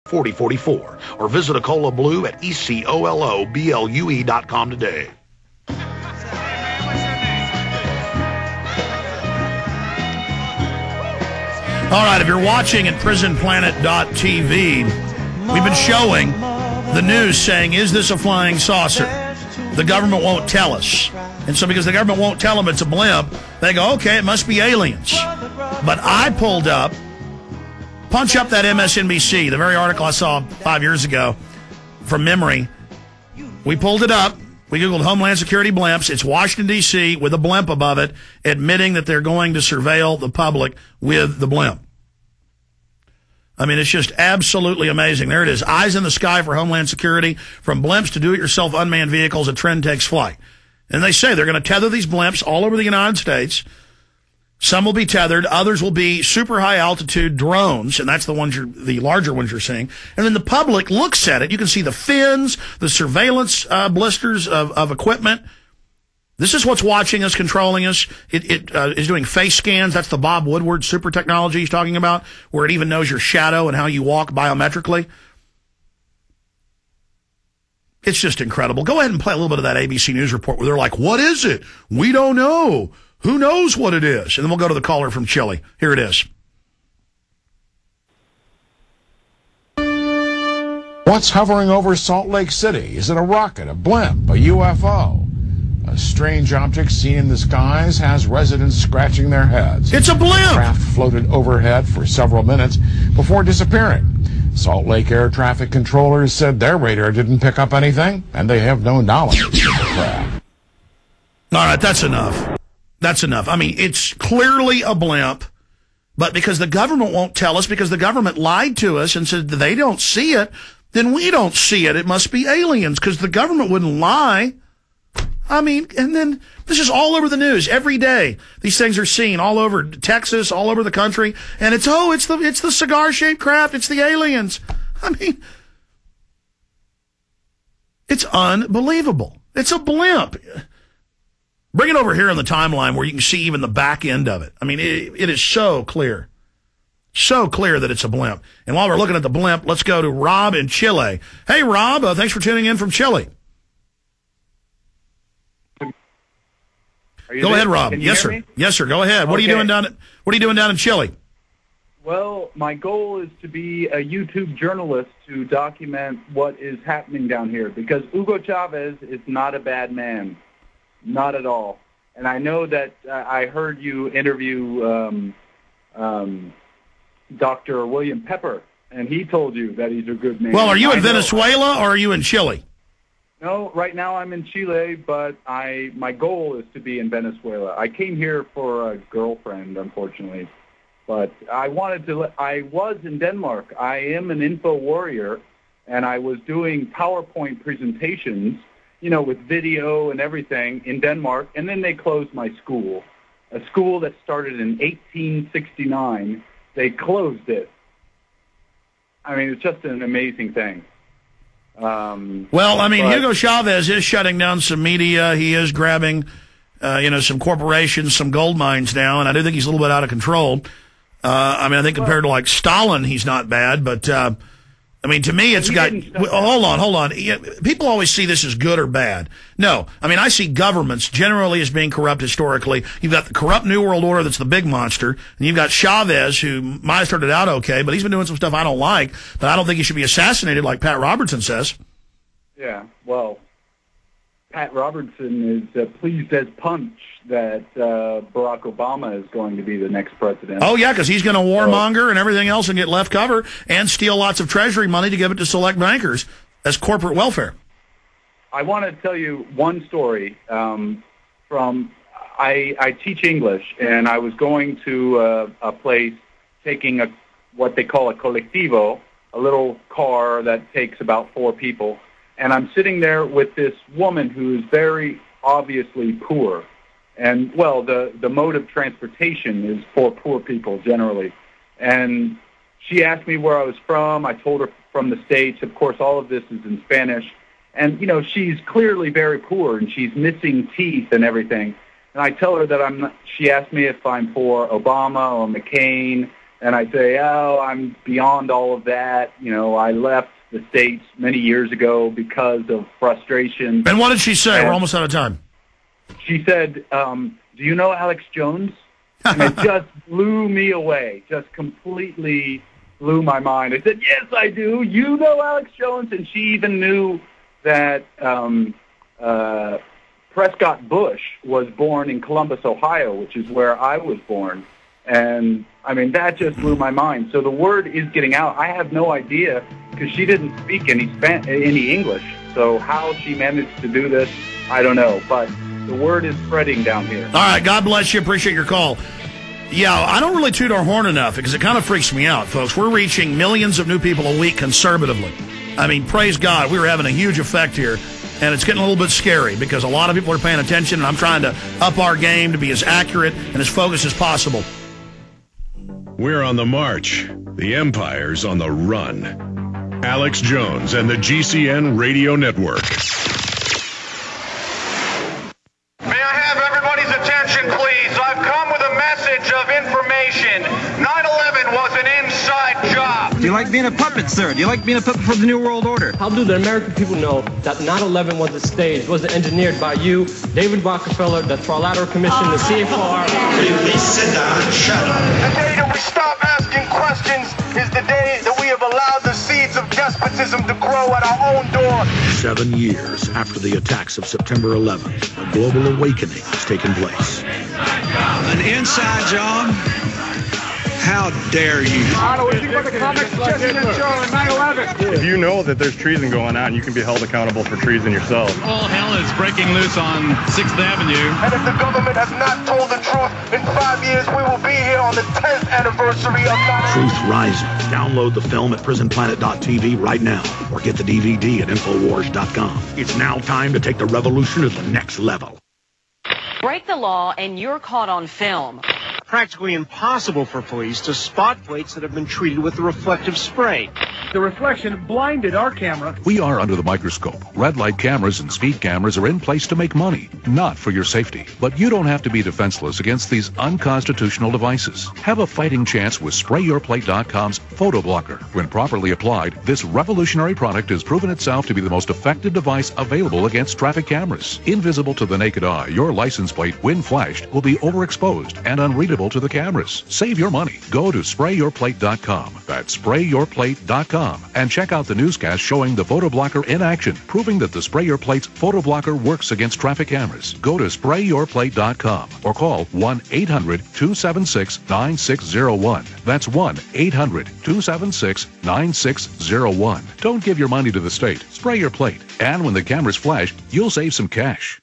4044 or visit a Cola Blue at ECOLOBLUE.com today. All right, if you're watching at prisonplanet.tv, we've been showing the news saying, is this a flying saucer? The government won't tell us. And so because the government won't tell them it's a blimp, they go, okay, it must be aliens. But I pulled up, punch up that MSNBC, the very article I saw 5 years ago from memory. We pulled it up. We Googled Homeland Security blimps. It's Washington, D.C. with a blimp above it, admitting that they're going to surveil the public with the blimp. I mean, it's just absolutely amazing. There it is. Eyes in the sky for Homeland Security. From blimps to do-it-yourself unmanned vehicles, a trend takes flight. And they say they're going to tether these blimps all over the United States. Some will be tethered. Others will be super high-altitude drones, and that's the ones the larger ones you're seeing. And then the public looks at it. You can see the fins, the surveillance blisters of equipment. This is what's watching us, controlling us. It is doing face scans. That's the Bob Woodward super technology he's talking about, where it even knows your shadow and how you walk biometrically. It's just incredible. Go ahead and play a little bit of that ABC News report where they're like, what is it? We don't know. Who knows what it is? And then we'll go to the caller from Chile. Here it is. What's hovering over Salt Lake City? Is it a rocket, a blimp, a UFO? A strange object seen in the skies has residents scratching their heads. It's a blimp! The craft floated overhead for several minutes before disappearing. Salt Lake air traffic controllers said their radar didn't pick up anything, and they have no knowledge of the craft. All right, that's enough. That's enough. I mean, it's clearly a blimp, but because the government won't tell us, because the government lied to us and said they don't see it, then we don't see it. It must be aliens, because the government wouldn't lie. I mean, and then this is all over the news every day. These things are seen all over Texas, all over the country, and it's the cigar-shaped craft. It's the aliens. I mean, it's unbelievable. It's a blimp. Bring it over here on the timeline where you can see even the back end of it. I mean, it is so clear. So clear that it's a blimp. And while we're looking at the blimp, let's go to Rob in Chile. Hey, Rob, thanks for tuning in from Chile. Go ahead, Rob. Yes, sir. Yes, sir. Go ahead. What are you doing down in Chile? Well, my goal is to be a YouTube journalist to document what is happening down here, because Hugo Chavez is not a bad man. Not at all. And I know that I heard you interview Dr. William Pepper, and he told you that he's a good man. Well, are you in Venezuela or are you in Chile? No, right now I'm in Chile, but my goal is to be in Venezuela. I came here for a girlfriend, unfortunately, but I was in Denmark. I am an info warrior, and I was doing PowerPoint presentations, with video and everything in Denmark, and then they closed my school, a school that started in 1869. They closed it. I mean, it's just an amazing thing. Hugo Chavez is shutting down some media. He is grabbing, some corporations, some gold mines now, and I do think he's a little bit out of control. I think compared to like Stalin, he's not bad, but to me, it's got. Hold on. People always see this as good or bad. No, I see governments generally as being corrupt historically. You've got the corrupt New World Order that's the big monster, and you've got Chavez, who might have started out okay, but he's been doing some stuff I don't like. But I don't think he should be assassinated like Pat Robertson says. Yeah, well, Pat Robertson is pleased as punch that Barack Obama is going to be the next president. Oh, yeah, because he's going to warmonger and everything else and get left cover and steal lots of Treasury money to give it to select bankers as corporate welfare. I want to tell you one story I teach English, and I was going to a place taking what they call a colectivo, a little car that takes about 4 people. And I'm sitting there with this woman who is very obviously poor. And, well, the mode of transportation is for poor people generally. And she asked me where I was from. I told her from the States. Of course, all of this is in Spanish. And, she's clearly very poor, and she's missing teeth and everything. And I tell her that she asked me if I'm for Obama or McCain. And I say, oh, I'm beyond all of that. You know, I left the States many years ago because of frustration. And what did she say? We're almost out of time. She said, do you know Alex Jones? And it just blew me away, just completely blew my mind. I said, yes, I do. You know Alex Jones? And she even knew that Prescott Bush was born in Columbus, Ohio, which is where I was born. And, I mean, that just blew my mind. So the word is getting out. I have no idea because she didn't speak any English. So how she managed to do this, I don't know. But the word is spreading down here. All right. God bless you. Appreciate your call. Yeah, I don't really toot our horn enough because it kind of freaks me out, folks. We're reaching millions of new people a week conservatively. I mean, praise God, we were having a huge effect here. And it's getting a little bit scary because a lot of people are paying attention, and I'm trying to up our game to be as accurate and as focused as possible. We're on the march. The empire's on the run. Alex Jones and the GCN Radio Network. May I have everybody's attention, please? I've come with a message of information. 9/11 was an inside job. Do you like being a puppet, sir? Do you like being a puppet for the New World Order? How do the American people know that 9/11 was staged, wasn't engineered by you, David Rockefeller, the Trilateral Commission, the CFR? Will you please sit down and shut up? The day that we stop asking questions is the day that we have allowed the seeds of despotism to grow at our own door. 7 years after the attacks of September 11th, a global awakening has taken place. An inside job? How dare you? If you know that there's treason going on, you can be held accountable for treason yourself. All hell is breaking loose on 6th Avenue. And if the government has not told the truth, in 5 years we will be here on the 10th anniversary of 9/11. Truth Rising. Download the film at prisonplanet.tv right now or get the DVD at Infowars.com. It's now time to take the revolution to the next level. Break the law and you're caught on film. Practically impossible for police to spot plates that have been treated with the reflective spray. The reflection blinded our camera. We are under the microscope. Red light cameras and speed cameras are in place to make money, not for your safety. But you don't have to be defenseless against these unconstitutional devices. Have a fighting chance with SprayYourPlate.com's Photo Blocker. When properly applied, this revolutionary product has proven itself to be the most effective device available against traffic cameras. Invisible to the naked eye, your license plate, when flashed, will be overexposed and unreadable to the cameras. Save your money. Go to SprayYourPlate.com. That's SprayYourPlate.com. And check out the newscast showing the Photo Blocker in action, proving that the Spray Your Plate's Photo Blocker works against traffic cameras. Go to SprayYourPlate.com or call 1-800-276-9601. That's 1-800-276-9601. Don't give your money to the state. Spray your plate. And when the cameras flash, you'll save some cash.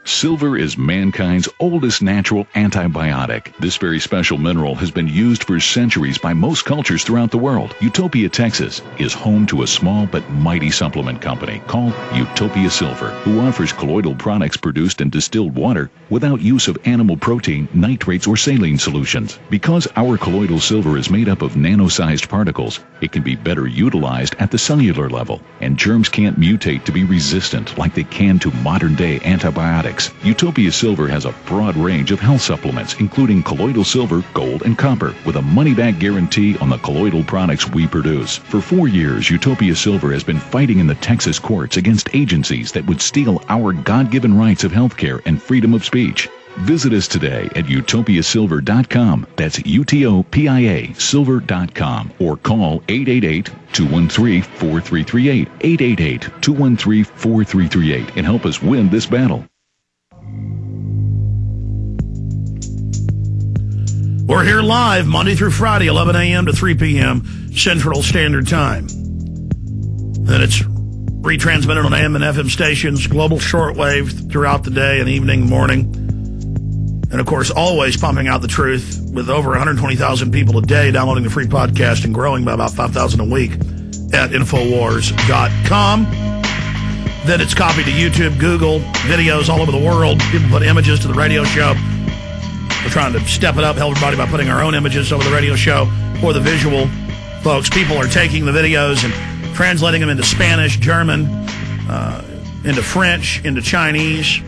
Silver is mankind's oldest natural antibiotic. This very special mineral has been used for centuries by most cultures throughout the world. Utopia, Texas is home to a small but mighty supplement company called Utopia Silver, who offers colloidal products produced in distilled water without use of animal protein, nitrates, or saline solutions. Because our colloidal silver is made up of nano-sized particles, it can be better utilized at the cellular level, and germs can't mutate to be resistant like they can to modern-day antibiotics. Utopia Silver has a broad range of health supplements, including colloidal silver, gold, and copper, with a money-back guarantee on the colloidal products we produce. For 4 years, Utopia Silver has been fighting in the Texas courts against agencies that would steal our God-given rights of health care and freedom of speech. Visit us today at utopiasilver.com. That's UTOPIA silver.com. Or call 888-213-4338. 888-213-4338 and help us win this battle. We're here live Monday through Friday, 11 a.m. to 3 p.m. Central Standard Time. Then it's retransmitted on AM and FM stations, global shortwave throughout the day and evening, morning. And, of course, always pumping out the truth with over 120,000 people a day downloading the free podcast and growing by about 5,000 a week at Infowars.com. Then it's copied to YouTube, Google, videos all over the world. People put images to the radio show. We're trying to step it up, help everybody by putting our own images over the radio show or the visual. Folks, people are taking the videos and translating them into Spanish, German, into French, into Chinese,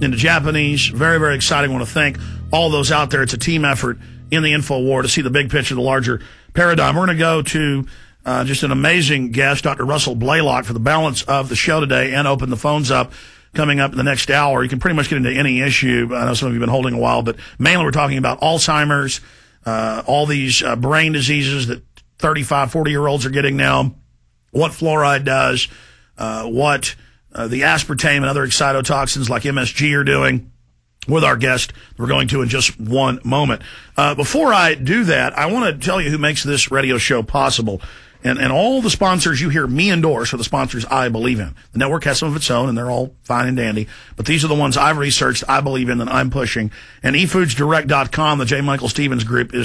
into Japanese. Very, very exciting. I want to thank all those out there. It's a team effort, in the InfoWar to see the big picture, the larger paradigm. We're going to go to just an amazing guest, Dr. Russell Blaylock, for the balance of the show today and open the phones up coming up in the next hour. You can pretty much get into any issue. I know some of you have been holding a while, but mainly we're talking about Alzheimer's, all these brain diseases that 35, 40-year-olds are getting now, what fluoride does, what the aspartame and other excitotoxins like MSG are doing, with our guest we're going to in just one moment. Before I do that, I want to tell you who makes this radio show possible. And all the sponsors you hear me endorse are the sponsors I believe in. The network has some of its own, and they're all fine and dandy. But these are the ones I've researched, I believe in, that I'm pushing. And eFoodsDirect.com, the J. Michael Stevens Group, is